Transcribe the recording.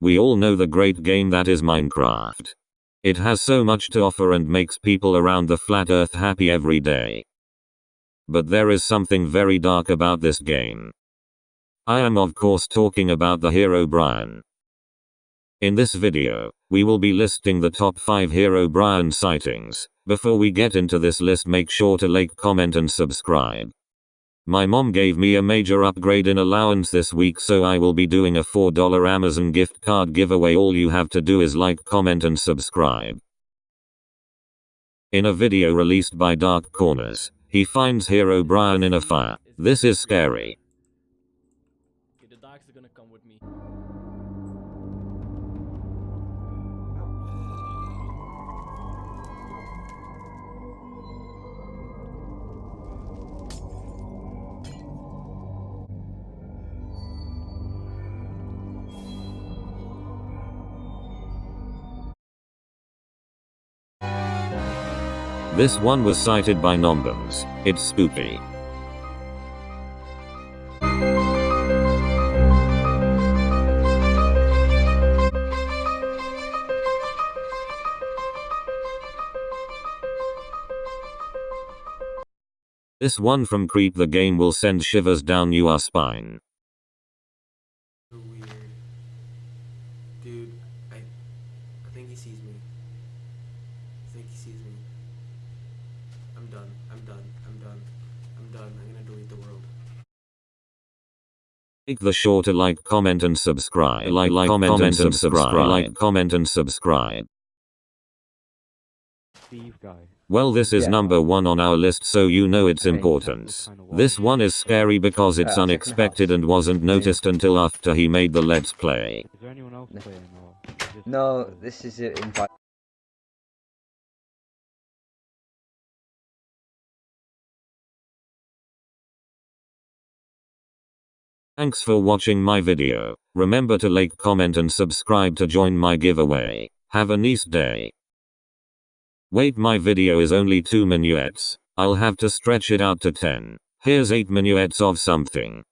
We all know the great game that is Minecraft. It has so much to offer and makes people around the flat earth happy every day. But there is something very dark about this game. I am of course talking about the Herobrine. In this video, we will be listing the top 5 Herobrine sightings. Before we get into this list, make sure to like, comment and subscribe. My mom gave me a major upgrade in allowance this week, so I will be doing a $4 Amazon gift card giveaway. All you have to do is like, comment and subscribe. In a video released by Dark Corners, he finds Herobrine in a fire. This is scary. Okay, the dogs are gonna come with me. This one was sighted by Nombums. It's spooky. This one from Creep the game will send shivers down your spine. Weird. Dude, I think he sees me. I think he sees me. I'm done. I'm done. I'm gonna delete the world. Make the sure to like, comment and subscribe. Like, comment and subscribe. Like, comment and subscribe. Steve guy. Well, this is number 1 on our list, so you know its importance. This one is scary because it's unexpected and wasn't noticed until after he made the Let's Play. Is there anyone else playing or just No, this is it. Thanks for watching my video. Remember to like, comment and subscribe to join my giveaway. Have a nice day. Wait, my video is only 2 minuets. I'll have to stretch it out to 10. Here's 8 minuets of something.